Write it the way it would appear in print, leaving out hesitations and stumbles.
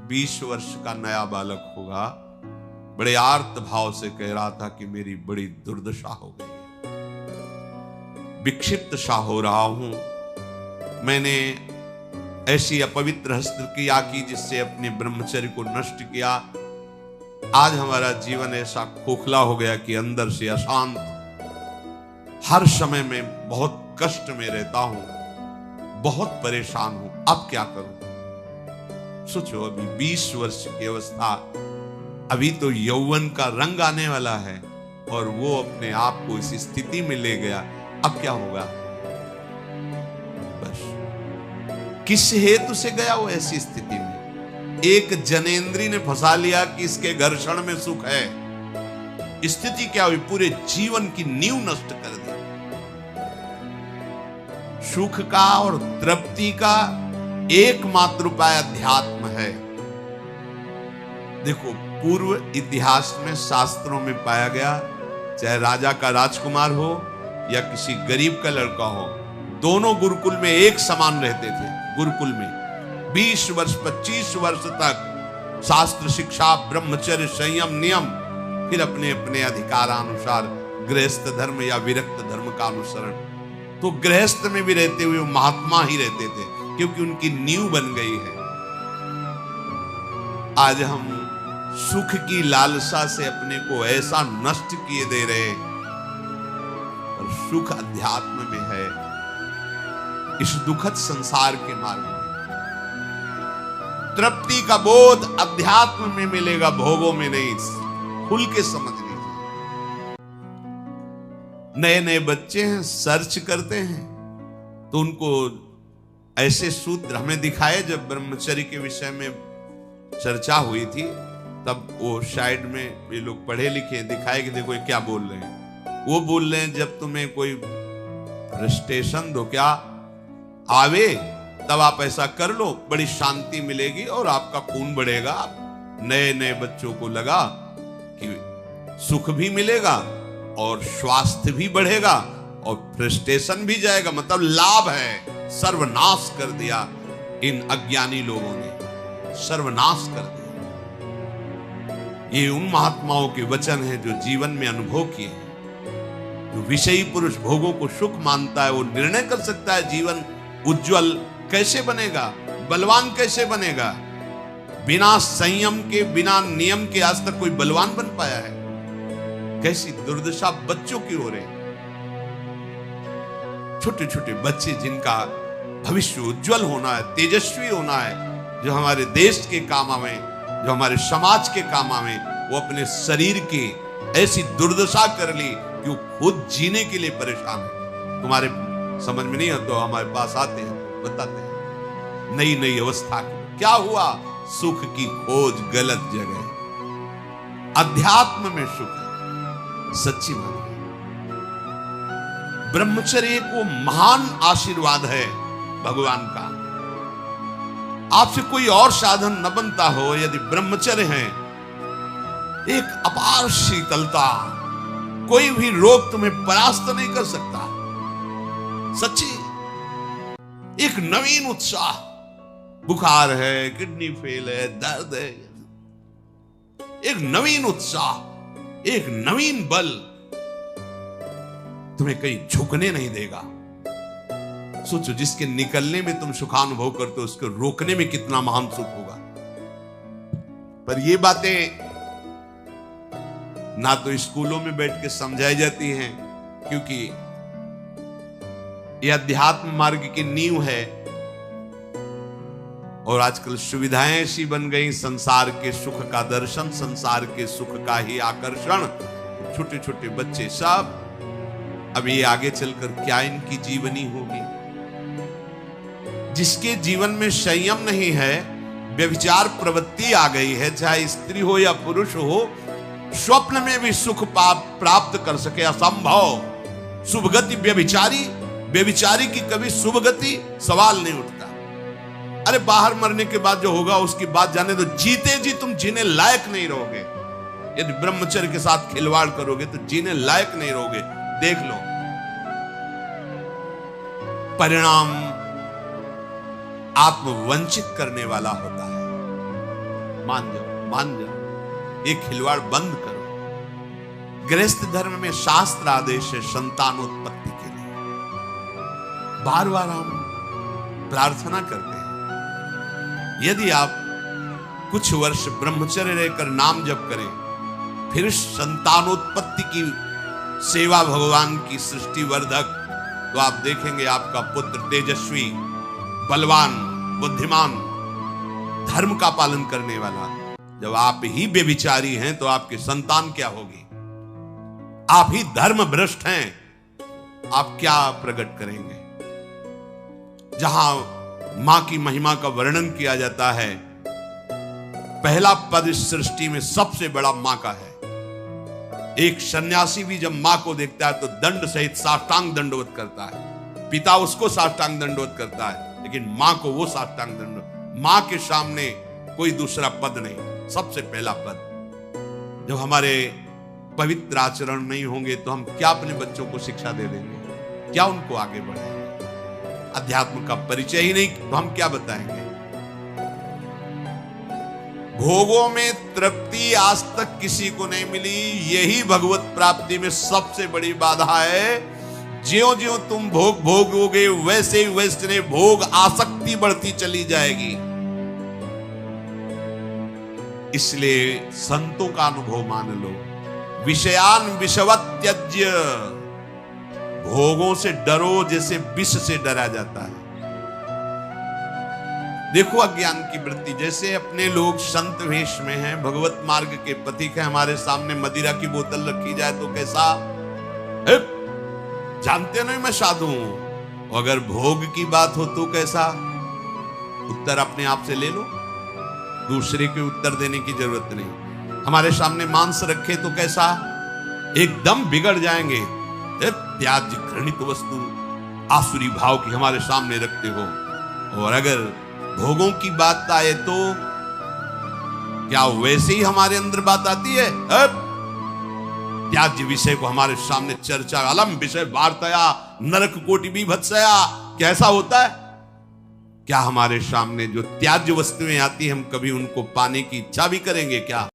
20 वर्ष का नया बालक होगा, बड़े आर्त भाव से कह रहा था कि मेरी बड़ी दुर्दशा हो गई है, विक्षिप्त सा हो रहा हूं, मैंने ऐसी अपवित्र हस्तक्रिया की जिससे अपने ब्रह्मचर्य को नष्ट किया। आज हमारा जीवन ऐसा खोखला हो गया कि अंदर से अशांत, हर समय में बहुत कष्ट में रहता हूं, बहुत परेशान हूं, अब क्या करूं? सोचो, अभी 20 वर्ष की अवस्था, अभी तो यौवन का रंग आने वाला है और वो अपने आप को इस स्थिति में ले गया, अब क्या होगा? बस किस हेतु से गया वो ऐसी स्थिति में? एक जनेंद्री ने फंसा लिया कि इसके घर्षण में सुख है। स्थिति क्या हुई? पूरे जीवन की नींव नष्ट कर दी। सुख का और तृप्ति का एकमात्र उपाय अध्यात्म है। देखो, पूर्व इतिहास में, शास्त्रों में पाया गया, चाहे राजा का राजकुमार हो या किसी गरीब का लड़का हो, दोनों गुरुकुल में एक समान रहते थे। गुरुकुल में 20 वर्ष 25 वर्ष तक शास्त्र शिक्षा, ब्रह्मचर्य, संयम, नियम, फिर अपने अपने अधिकारानुसार गृहस्थ धर्म या विरक्त धर्म का अनुसरण। तो गृहस्थ में भी रहते हुए महात्मा ही रहते थे, क्योंकि उनकी नींव बन गई है। आज हम सुख की लालसा से अपने को ऐसा नष्ट किए दे रहे, और सुख अध्यात्म में है, इस दुखद संसार के मार्ग में। तृप्ति का बोध अध्यात्म में मिलेगा, भोगों में नहीं। खुल के समझ लीजिए। नए नए बच्चे हैं, सर्च करते हैं, तो उनको ऐसे सूत्र हमें दिखाए। जब ब्रह्मचर्य के विषय में चर्चा हुई थी, तब वो साइड में ये लोग पढ़े लिखे दिखाए कि देखो ये क्या बोल रहे हैं। वो बोल रहे हैं, जब तुम्हें कोई फ्रस्ट्रेशन दो क्या आवे, तब आप ऐसा कर लो, बड़ी शांति मिलेगी और आपका खून बढ़ेगा। नए नए बच्चों को लगा कि सुख भी मिलेगा और स्वास्थ्य भी बढ़ेगा और फ्रस्ट्रेशन भी जाएगा, मतलब लाभ है। सर्वनाश कर दिया इन अज्ञानी लोगों ने, सर्वनाश कर दिया। ये उन महात्माओं के वचन हैं जो जीवन में अनुभव किए हैं। जो विषयी पुरुष भोगों को सुख मानता है, वो निर्णय कर सकता है जीवन उज्जवल कैसे बनेगा, बलवान कैसे बनेगा। बिना संयम के, बिना नियम के आज तक कोई बलवान बन पाया है? कैसी दुर्दशा बच्चों की हो रही। छोटे छोटे बच्चे जिनका भविष्य उज्जवल होना है, तेजस्वी होना है, जो हमारे देश के काम आवे, जो हमारे समाज के काम आवे, वो अपने शरीर की ऐसी दुर्दशा कर ली कि वो खुद जीने के लिए परेशान है। तुम्हारे समझ में नहीं है तो हमारे पास आते हैं, बताते हैं नई नई अवस्था क्या हुआ। सुख की खोज गलत जगह। अध्यात्म में सुख है, सच्ची बात है। ब्रह्मचर्य को महान आशीर्वाद है भगवान का। आपसे कोई और साधन न बनता हो, यदि ब्रह्मचर्य है, एक अपार शीतलता, कोई भी रोग तुम्हें परास्त नहीं कर सकता। सच्ची, एक नवीन उत्साह, बुखार है, किडनी फेल है, दर्द है, एक नवीन उत्साह, एक नवीन बल तुम्हें कहीं झुकने नहीं देगा। सोचो, जिसके निकलने में तुम सुखानुभव करते हो, उसको रोकने में कितना महान सुख होगा। पर ये बातें ना तो स्कूलों में बैठ के समझाई जाती हैं, क्योंकि यह अध्यात्म मार्ग की नींव है। और आजकल सुविधाएं ऐसी बन गई, संसार के सुख का दर्शन, संसार के सुख का ही आकर्षण। छोटे छोटे बच्चे सब, अब ये आगे चलकर क्या इनकी जीवनी होगी। जिसके जीवन में संयम नहीं है, व्यभिचार प्रवृत्ति आ गई है, चाहे स्त्री हो या पुरुष हो, स्वप्न में भी सुख प्राप्त कर सके असंभव। शुभ गति व्यभिचारी की कभी शुभ गति सवाल नहीं उठता। अरे बाहर मरने के बाद जो होगा उसकी बात जाने दो, जीते जी तुम जीने लायक नहीं रहोगे। यदि ब्रह्मचर्य के साथ खिलवाड़ करोगे तो जीने लायक नहीं रहोगे। देख लो, परिणाम आत्मवंचित करने वाला होता है। मान जाओ, मान जाओ, ये खिलवाड़ बंद करो। गृहस्थ धर्म में शास्त्र आदेश है संतानोत्पत्ति के लिए। बार बार हम प्रार्थना करते हैं, यदि आप कुछ वर्ष ब्रह्मचर्य रहकर नाम जप करें, फिर संतानोत्पत्ति की सेवा भगवान की सृष्टि वर्धक, तो आप देखेंगे आपका पुत्र तेजस्वी, बलवान, बुद्धिमान, धर्म का पालन करने वाला। जब आप ही बेविचारी हैं तो आपकी संतान क्या होगी? आप ही धर्म भ्रष्ट हैं, आप क्या प्रकट करेंगे? जहां मां की महिमा का वर्णन किया जाता है, पहला पद इस सृष्टि में सबसे बड़ा मां का है। एक सन्यासी भी जब मां को देखता है तो दंड सहित साष्टांग दंडवत करता है। पिता उसको साष्टांग दंडवत करता है, लेकिन मां को वो साष्टांग दंडवत। मां के सामने कोई दूसरा पद नहीं, सबसे पहला पद। जब हमारे पवित्र आचरण नहीं होंगे तो हम क्या अपने बच्चों को शिक्षा दे देंगे? क्या उनको आगे बढ़ाएंगे? अध्यात्म का परिचय ही नहीं तो हम क्या बताएंगे? भोगों में तृप्ति आज तक किसी को नहीं मिली, यही भगवत प्राप्ति में सबसे बड़ी बाधा है। ज्यों ज्यों तुम भोग भोगोगे वैसे ही वैसे भोग आसक्ति बढ़ती चली जाएगी। इसलिए संतों का अनुभव मान लो, विषयान विषवत त्यज्य, भोगों से डरो जैसे विष से डरा जाता है। देखो अज्ञान की वृत्ति, जैसे अपने लोग संत वेश में हैं, भगवत मार्ग के पथिक है, हमारे सामने मदिरा की बोतल रखी जाए तो कैसा? जानते नहीं मैं साधु हूं। अगर भोग की बात हो तो कैसा? उत्तर अपने आप से ले लो, दूसरे के उत्तर देने की जरूरत नहीं। हमारे सामने मांस रखे तो कैसा? एकदम बिगड़ जाएंगे। त्याज्य घृणित वस्तु आसुरी भाव की हमारे सामने रखते हो। और अगर भोगों की बात आए तो क्या वैसे ही हमारे अंदर बात आती है? त्याज्य विषय को हमारे सामने चर्चा, अलम विषय वार्तया नरक कोटि बीभत्सया, कैसा होता है? क्या हमारे सामने जो त्याज्य वस्तुएं आती हैं हम कभी उनको पाने की इच्छा भी करेंगे क्या?